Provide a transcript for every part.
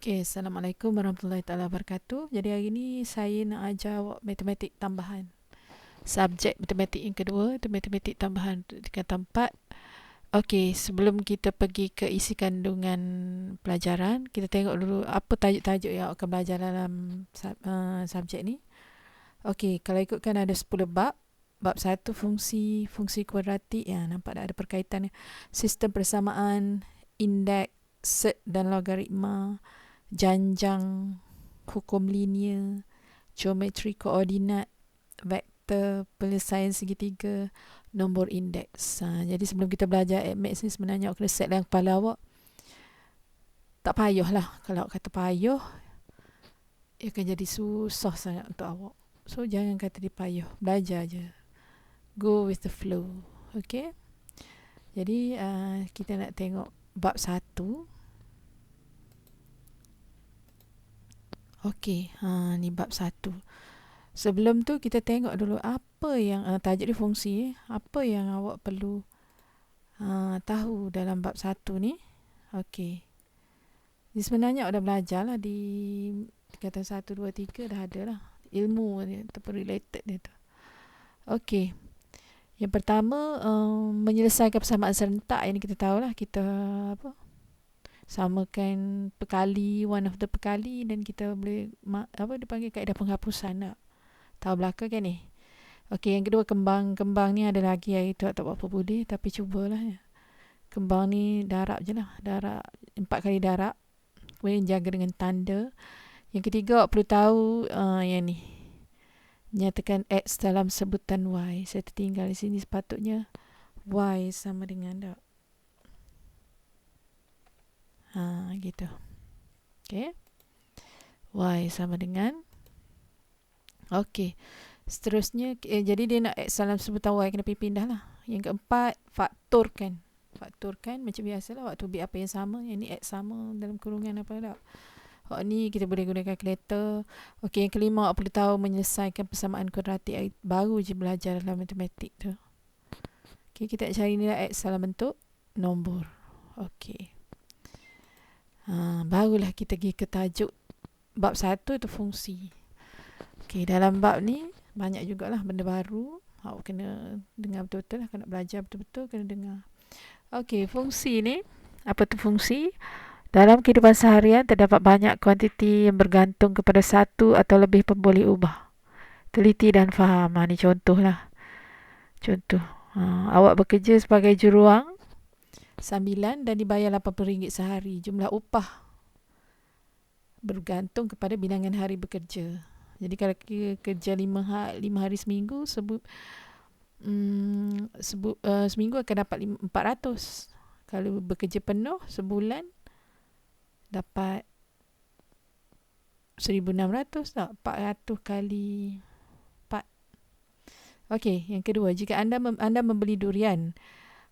Okay, Assalamualaikum warahmatullahi taala wabarakatuh. Jadi hari ni saya nak ajar awak matematik tambahan. Subjek matematik yang kedua itu matematik tambahan tingkatan 4. Okey, sebelum kita pergi ke isi kandungan pelajaran, kita tengok dulu apa tajuk-tajuk yang awak akan belajar dalam subjek ni. Okey, kalau ikutkan ada 10 bab. Bab 1 fungsi, fungsi kuadratik. Ya, nampak dah ada perkaitannya. Sistem persamaan, indeks, set dan logaritma, janjang, hukum linear, geometri koordinat, vektor, penyelesaian segitiga, nombor indeks. Jadi sebelum kita belajar maths ni sebenarnya awak kena set dalam kepala awak. Tak payah lah. Kalau awak kata payah, ia akan jadi susah sangat untuk awak. So jangan kata dia payah. Belajar je. Go with the flow. Okay. Jadi kita nak tengok bab 1. Okey, ni bab 1. Sebelum tu kita tengok dulu apa yang tajuk dia fungsi. Apa yang awak perlu tahu dalam bab 1 ni. Okey. Jadi sebenarnya awak dah belajar lah di tingkatan 1, 2, 3 dah ada lah. Ilmu ni ataupun related dia tu. Okey. Yang pertama menyelesaikan persamaan serentak. Yang kita tahu lah. Kita samakan perkali, one of the perkali, dan kita boleh dipanggil kaedah penghapusan tak? Tahu belaka kan ni? Okey, yang kedua kembang. Kembang ni ada lagi iaitu tak apa boleh, tapi cubalah ya. Kembang ni darab je lah. Darab 4 kali darab. Kemudian jaga dengan tanda. Yang ketiga awak perlu tahu yang ni. Nyatakan X dalam sebutan Y. Saya tertinggal di sini, sepatutnya Y sama dengan tak? Gitu. Okey. Y sama dengan. Okey. Seterusnya jadi dia nak X dalam sebutan Y, kena pindah lah. Yang keempat, faktorkan. Faktorkan macam biasalah waktu bit apa yang sama. Yang ni X sama dalam kurungan apa tak? Ni kita boleh guna kalkulator. Okey, yang kelima awak perlu tahu menyelesaikan persamaan kuadratik. Baru je belajar dalam matematik tu. Okey, kita nak cari nilai X dalam bentuk nombor. Okey. Barulah kita pergi ke tajuk bab 1 itu fungsi. Okey, dalam bab ni banyak jugalah benda baru. Awak kena dengar betul-betul lah. Kalau nak belajar betul-betul kena dengar. Okey, fungsi ni. Apa tu fungsi? Dalam kehidupan seharian terdapat banyak kuantiti yang bergantung kepada satu atau lebih pemboleh ubah. Teliti dan faham. Ni contoh lah. Contoh. Awak bekerja sebagai juruang sambilan dan dibayar RM80 sehari. Jumlah upah bergantung kepada bilangan hari bekerja. Jadi kalau kerja 5 hari seminggu, seminggu akan dapat 400. Kalau bekerja penuh sebulan dapat 1,600 tak? 400 kali 4. Okey, yang kedua, jika anda membeli durian,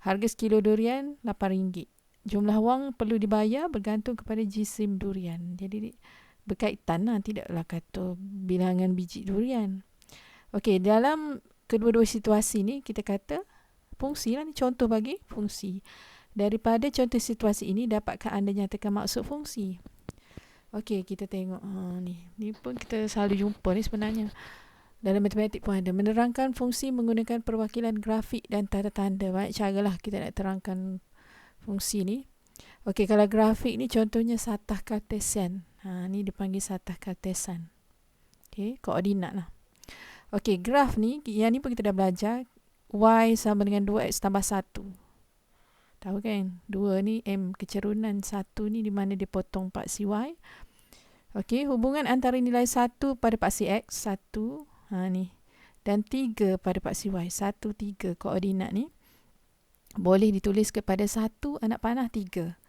harga sekilo durian RM8. Jumlah wang perlu dibayar bergantung kepada jisim durian. Jadi berkaitan lah, tidaklah kata bilangan biji durian. Okey, dalam kedua-dua situasi ni kita kata fungsi lah, ni contoh bagi fungsi. Daripada contoh situasi ini, dapatkah anda nyatakan maksud fungsi? Okey, kita tengok. Ni pun kita selalu jumpa ni sebenarnya. Dalam matematik pun ada. Menerangkan fungsi menggunakan perwakilan grafik dan tanda-tanda. Banyak caralah kita nak terangkan fungsi ni. Okey, kalau grafik ni contohnya satah Cartesian. Ni dipanggil satah Cartesian. Okey, koordinat lah. Okey, graf ni, yang ni pun kita dah belajar. Y sama dengan 2X tambah 1. Tahu kan? 2 ni M kecerunan, 1 ni di mana dia potong paksi Y. Okey, hubungan antara nilai 1 pada paksi X, 1, ni. Dan 3 pada paksi Y, 1, 3 koordinat ni. Boleh ditulis kepada 1 anak panah 3.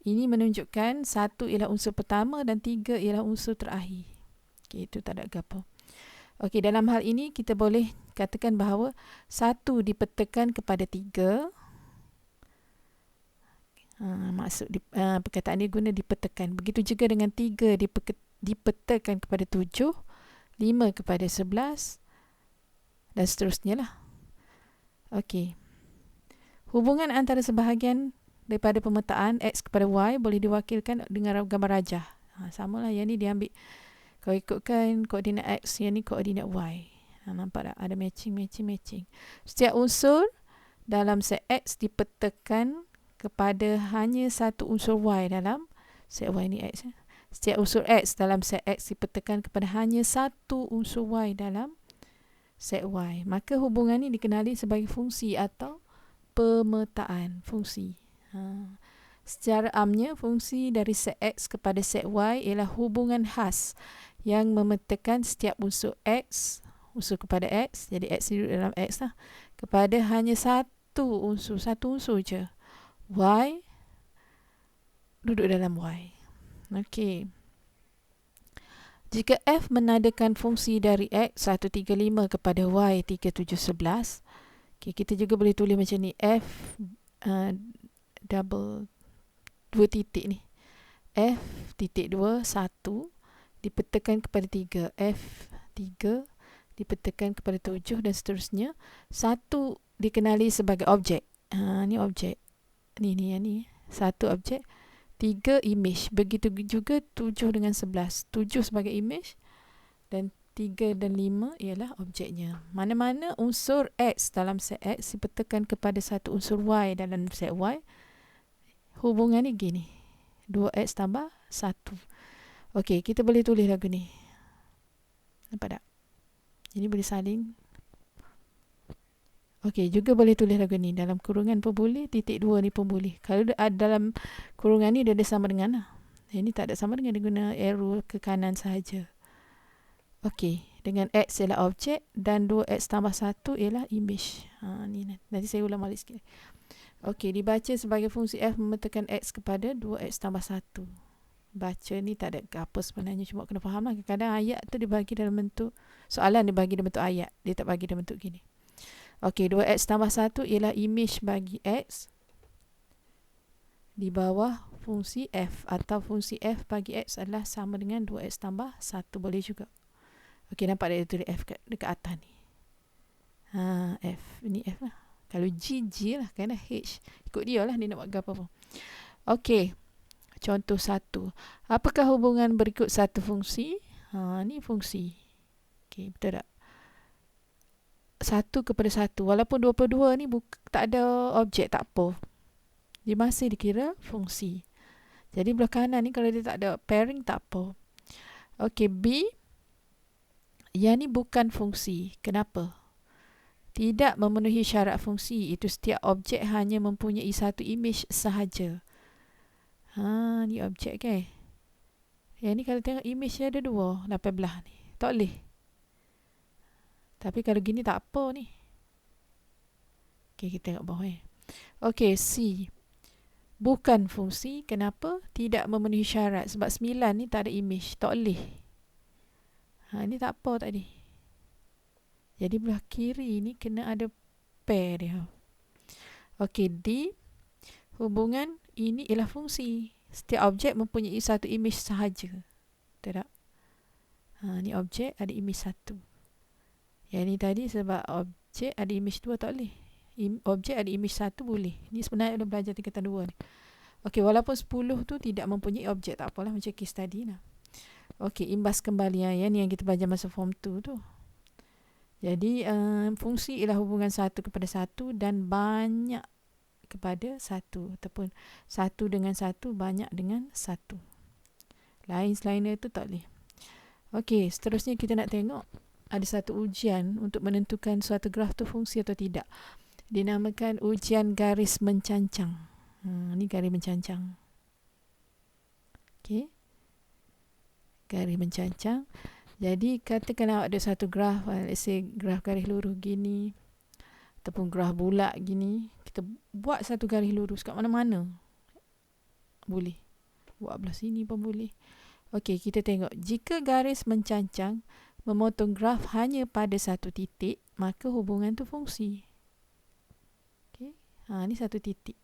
Ini menunjukkan 1 ialah unsur pertama dan 3 ialah unsur terakhir. Okey, itu tak ada apa. Okey, dalam hal ini kita boleh katakan bahawa 1 dipetakan kepada 3. Maksud perkataan dia guna dipetakan. Begitu juga dengan 3 dipetakan kepada 7, 5 kepada 11 dan seterusnya lah. Okey. Hubungan antara sebahagian daripada pemetaan X kepada Y boleh diwakilkan dengan gambar rajah. Samalah, yang ni dia ambil, kalau ikutkan koordinat X, yang ni koordinat Y. Nampak tak? Ada matching. Setiap unsur dalam set X dipetakan kepada hanya satu unsur Y dalam set Y ni X. Setiap unsur X dalam set X dipetakan kepada hanya satu unsur Y dalam set Y. Maka hubungan ni dikenali sebagai fungsi atau pemetaan fungsi. Secara amnya, fungsi dari set X kepada set Y ialah hubungan khas yang memetakan setiap unsur X, unsur kepada X, jadi X duduk dalam X lah, kepada hanya satu unsur je. Y duduk dalam Y. Okey. Jika F menadakan fungsi dari X 135 kepada Y 3711, kita juga boleh tulis macam ni, F double 2 titik ni, F titik 2 1 dipetakan kepada 3, F 3 dipetakan kepada 7 dan seterusnya. 1 dikenali sebagai objek. Ni objek. Ni yang ni. 1 objek, 3 image. Begitu juga 7 dengan 11. 7 sebagai image dan 3 dan 5 ialah objeknya. Mana-mana unsur X dalam set X dipetakan kepada satu unsur Y dalam set Y, hubungan ni gini, 2X tambah 1. Okey, kita boleh tulis lagu ni. Nampak tak? Ini boleh saling. Okey, juga boleh tulis lagu ni. Dalam kurungan pun boleh, titik 2 ni pun boleh. Kalau dalam kurungan ni dia ada sama dengan lah. Ini tak ada sama dengan, dia guna arrow ke kanan sahaja. Okey, dengan X ialah objek dan 2X tambah 1 ialah image. Ni nanti saya ulang balik sikit. Okey, dibaca sebagai fungsi F memetakan X kepada 2X tambah 1. Baca ni tak ada apa sebenarnya, cuma kena faham lah. Kadang-kadang ayat tu dibagi dalam bentuk, soalan dibagi dalam bentuk ayat, dia tak bagi dalam bentuk gini. Okey, 2X tambah 1 ialah image bagi X di bawah fungsi F, atau fungsi F bagi X adalah sama dengan 2X tambah 1, boleh juga. Okey, nampak dia tulis F dekat atas ni. F, ini F lah. Kalau G lah, kerana H ikut dia lah, dia nak buat apa pun. Okey, contoh 1. Apakah hubungan berikut satu fungsi? Ni fungsi. Okey, betul tak? 1 kepada 1. Walaupun 22 ni tak ada objek, tak apa, dia masih dikira fungsi. Jadi belah kanan ni kalau dia tak ada pairing, tak apa. Okey, B, yang ni bukan fungsi. Kenapa? Tidak memenuhi syarat fungsi, itu setiap objek hanya mempunyai satu image sahaja. Ni objek ke? Yang ni kalau tengok image dia ada 2, 18 ni. Tak boleh. Tapi kalau gini tak apa ni. Okey, kita tengok bawah . Okey, C, bukan fungsi. Kenapa? Tidak memenuhi syarat. Sebab 9 ni tak ada image, tak boleh. Ni tak apa tadi. Jadi belah kiri ni kena ada pair dia. Okey, D, hubungan ini ialah fungsi. Setiap objek mempunyai satu image sahaja. Betul tak? Ni objek ada image 1. Yang ni tadi sebab objek ada image 2 tak boleh. Objek ada image 1 boleh. Ni sebenarnya dah belajar tingkatan 2 ni. Okey, walaupun 10 tu tidak mempunyai objek, tak apalah, macam case tadi lah. Okey, imbas kembalian yang kita belajar masa form 2 tu. Jadi fungsi ialah hubungan 1 kepada 1 dan banyak kepada 1, ataupun 1 dengan 1, banyak dengan 1. Selain itu tak boleh. Okey, seterusnya kita nak tengok ada satu ujian untuk menentukan suatu graf tu fungsi atau tidak. Dinamakan ujian garis mencancang. Ni garis mencancang. Okey, garis mencancang. Jadi katakan ada satu graf, let's say graf garis lurus gini, ataupun graf bulat gini. Kita buat satu garis lurus kat mana-mana boleh. Buat belah sini pun boleh. Okey, kita tengok. Jika garis mencancang memotong graf hanya pada satu titik, maka hubungan tu fungsi. Okey, ni satu titik.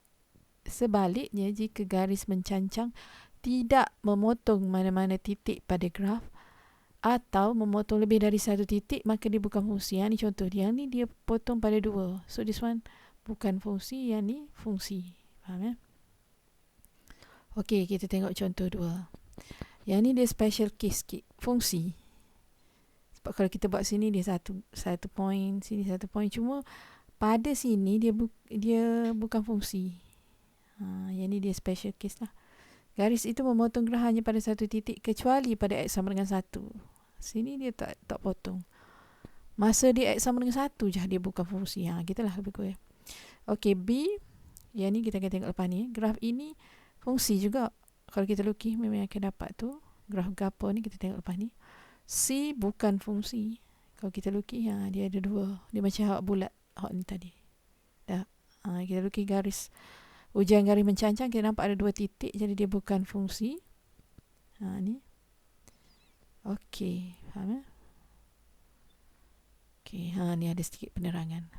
Sebaliknya, jika garis mencancang tidak memotong mana-mana titik pada graf, atau memotong lebih dari satu titik, maka dia bukan fungsi. Yang ni contoh dia. Yang ni dia potong pada 2. So this one bukan fungsi, yang ni fungsi. Faham ya? Okey, kita tengok contoh 2. Yang ni dia special case sikit, fungsi. Sebab kalau kita buat sini dia satu point, sini satu point, cuma pada sini dia bukan fungsi. Yang ni dia special case lah. Garis itu memotong graf hanya pada satu titik kecuali pada X sama dengan 1. Sini dia tak potong. Masa dia X sama dengan 1 je, dia bukan fungsi. Gitulah lebih kurang. Okey, B. Yang ni kita akan tengok lepas ni. Graf ini fungsi juga. Kalau kita lukis memang akan dapat tu. Graf gapo ni kita tengok lepas ni. C bukan fungsi. Kalau kita lukis, dia ada dua. Dia macam hak bulat. Hak ni tadi. Dah. Kita lukis garis. Ujian garis mencancang, kita nampak ada dua titik. Jadi dia bukan fungsi. Ni. Okey. Faham ya? Okey. Ni ada sedikit penerangan.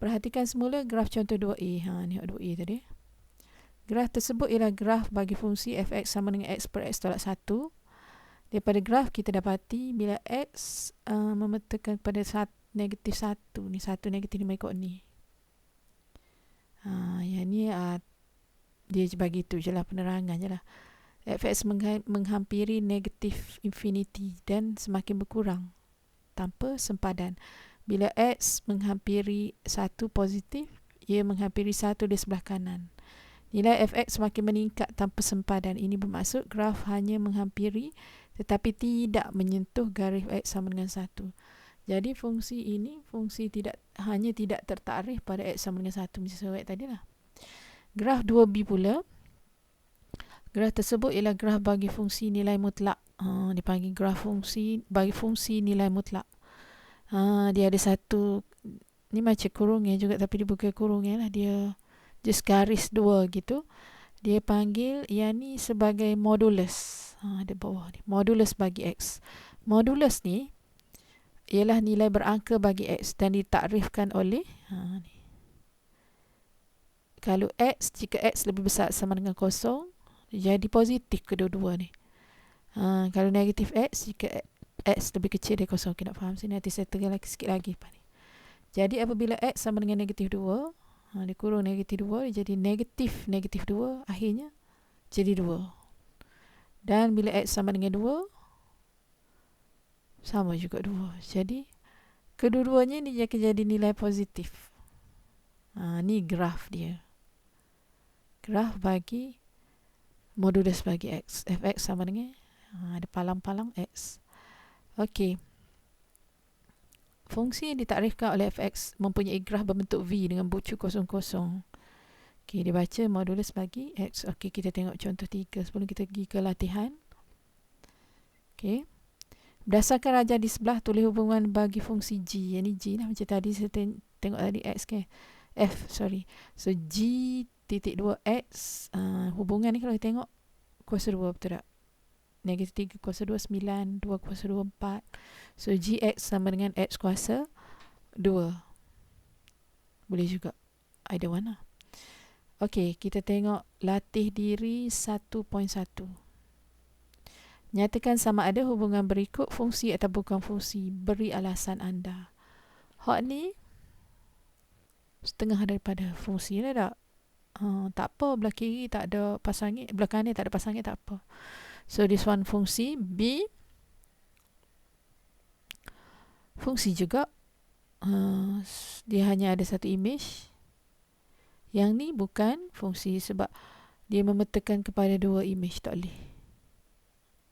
Perhatikan semula graf contoh 2A. Ni 2A tadi. Graf tersebut ialah graf bagi fungsi f(x) sama dengan x per x tolak 1. Daripada graf kita dapati bila x memetakan kepada negatif 1. Ni 1 negatif ni ikut ni. Yang ni dia bagi tu je lah, penerangan je lah. f(x) menghampiri negatif infinity dan semakin berkurang tanpa sempadan. Bila x menghampiri 1 positif, ia menghampiri 1 di sebelah kanan. Nilai f(x) semakin meningkat tanpa sempadan. Ini bermaksud graf hanya menghampiri tetapi tidak menyentuh garis x sama dengan 1. Jadi fungsi ini hanya tidak tertakrif pada x sama dengan 1 macam saya tadi lah. Graf 2b pula. Graf tersebut ialah graf bagi fungsi nilai mutlak. Dipanggil graf fungsi bagi fungsi nilai mutlak. Dia ada satu, ni macam kurungnya juga tapi dia bukan kurungnya lah, dia just garis dua gitu. Dia panggil yang ni sebagai modulus. Ada bawah ni, modulus bagi x. Modulus ni ialah nilai berangka bagi x dan ditakrifkan oleh ni. Kalau jika x lebih besar sama dengan kosong, jadi positif kedua-dua ni. Kalau negatif x, jika x lebih kecil dari kosong. Okay, nak faham sini, nanti saya tekan lagi sikit lagi. Jadi apabila x sama dengan negatif 2, dia kurung negatif 2, dia jadi negatif 2, akhirnya jadi 2. Dan bila x sama dengan 2, sama juga 2. Jadi kedua-duanya ni akan jadi nilai positif. Ni graf dia. Graf bagi modulus bagi x. Fx sama dengan ada palang-palang x. Okey. Fungsi yang ditakrifkan oleh fx mempunyai graf berbentuk V dengan bucu kosong-kosong. Okey, dia baca modulus bagi x. Okey, kita tengok contoh 3 sebelum kita pergi ke latihan. Okey. Berdasarkan rajah di sebelah, tulis hubungan bagi fungsi g. Yang ni g lah, macam tadi saya tengok tadi x ke f, sorry. So g titik 2x, hubungan ni kalau kita tengok kuasa 2, betul tak? Negatif 3 kuasa 2, 9, 2 kuasa 2, 4. So gx sama dengan x kuasa 2. Boleh juga, either one lah. Okey, kita tengok latih diri 1.1. Nyatakan sama ada hubungan berikut fungsi atau bukan fungsi. Beri alasan anda. Hak ni setengah daripada fungsi lah tak? Tak apa, belah kiri tak ada pasangit, belah kanan tak ada pasangit, tak apa. So this one fungsi. B fungsi juga. Dia hanya ada satu image. Yang ni bukan fungsi sebab dia memetakan kepada dua image, tak boleh.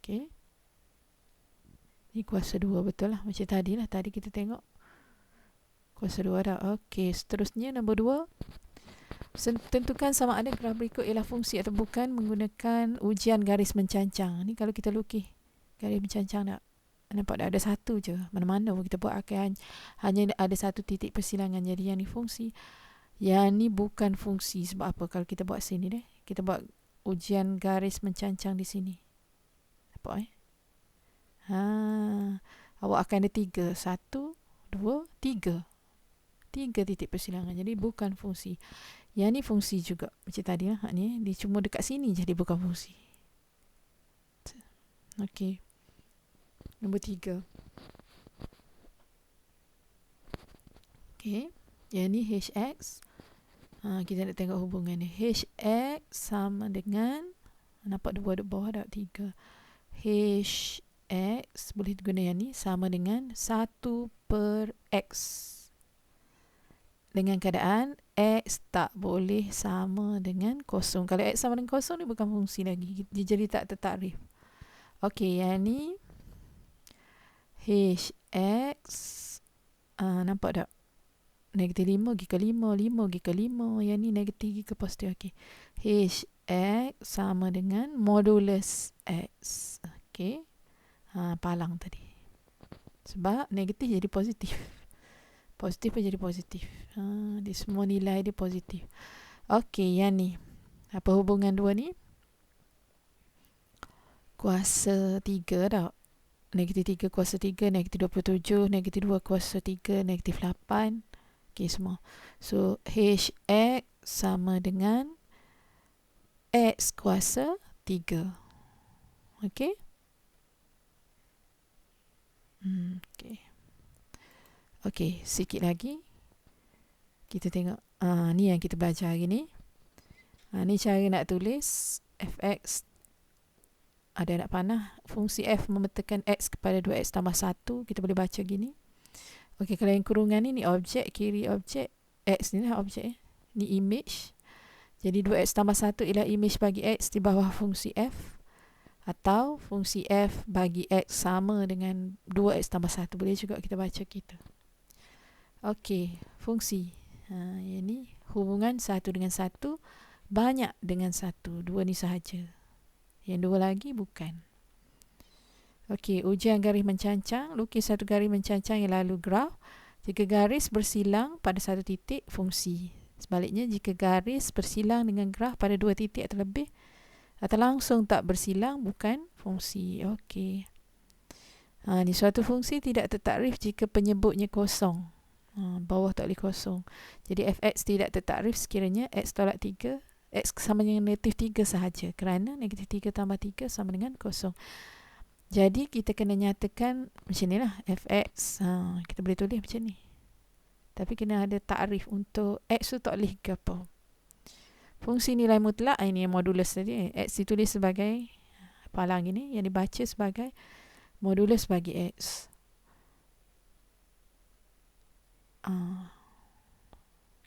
Okay. Ni kuasa 2 betul lah. Macam tadi lah. Tadi kita tengok kuasa 2 dah. Okay. Seterusnya nombor 2. Tentukan sama ada graf berikut ialah fungsi atau bukan menggunakan ujian garis mencancang. Ni kalau kita lukis garis mencancang tak? Nampak dah ada satu je. Mana-mana pun kita buat akan hanya ada satu titik persilangan. Jadi yang ni fungsi. Yang ni bukan fungsi. Sebab apa? Kalau kita buat sini deh. Kita buat ujian garis mencancang di sini. Nampak awak akan ada 3. 1, 2, 3. 3 titik persilangan. Jadi bukan fungsi. Yang ni fungsi juga. Macam tadi lah. Ni, dia cuma dekat sini je. Dia bukan fungsi. Okey. Nombor 3. Okey. Yang ni hx. Kita nak tengok hubungan ni. Hx sama dengan, nampak 2 di bawah dah, 3. H X, boleh guna yang ni, sama dengan 1/X. Dengan keadaan X tak boleh sama dengan kosong. Kalau X sama dengan kosong ni bukan fungsi lagi, dia jadi tak tertakrif. Okey, yang ni Hx, nampak tak? Negatif 5 pergi ke 5, 5 pergi ke 5. Yang ni negatif pergi ke positif. Okey, Hx sama dengan modulus X. Okey, palang tadi. Sebab negatif jadi positif. Positif pun jadi positif. Dia semua nilai dia positif. Okey, yang ni. Apa hubungan dua ni? Kuasa 3 tau. Negatif 3 kuasa 3, negatif 27, negatif 2 kuasa 3, negatif 8. Okey, semua. So, Hx sama dengan X kuasa 3. Okey? Okey. Okey, sikit lagi. Kita tengok. Ni yang kita belajar hari ni. Ni cara nak tulis fx. Ada nak panah. Fungsi f memetakan x kepada 2x tambah 1. Kita boleh baca gini. Okey, kalau yang kurungan ni objek, kiri objek. X ni lah objek. Ni image. Jadi 2x tambah 1 ialah image bagi x di bawah fungsi f. Atau fungsi f bagi x sama dengan 2x tambah 1. Boleh juga kita baca gitu. Okey, fungsi. Yang ni hubungan 1 dengan 1. Banyak dengan 1. 2 ni sahaja. Yang 2 lagi bukan. Okey, ujian garis mencancang. Lukis satu garis mencancang yang lalu graf. Jika garis bersilang pada satu titik, fungsi. Sebaliknya, jika garis bersilang dengan graf pada 2 titik atau lebih, atau langsung tak bersilang, bukan fungsi. Okey. Ni suatu fungsi tidak tertakrif jika penyebutnya kosong. Bawah tak boleh kosong. Jadi fx tidak tertakrif sekiranya x tolak 3, x sama dengan negatif 3 sahaja. Kerana negatif 3 tambah 3 sama dengan kosong. Jadi kita kena nyatakan macam ni lah fx. Kita boleh tulis macam ni. Tapi kena ada takrif untuk x tu tak boleh ke apa. Fungsi nilai mutlak, ini yang modulus tadi. X ditulis sebagai palang ini, yang dibaca sebagai modulus bagi x.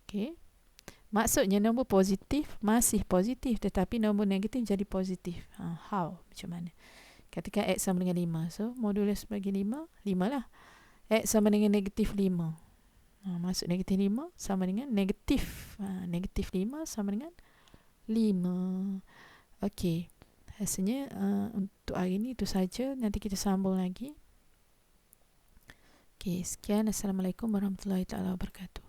Okey. Maksudnya nombor positif masih positif, tetapi nombor negatif jadi positif. How? Macam mana? Katakan x sama dengan 5. So, modulus bagi 5, 5 lah. X sama dengan negatif 5. Maksud negatif 5 sama dengan negatif. Negatif 5 sama dengan 5. Okey. Rasanya untuk hari ini itu saja. Nanti kita sambung lagi. Okey, sekian. Assalamualaikum warahmatullahi wabarakatuh.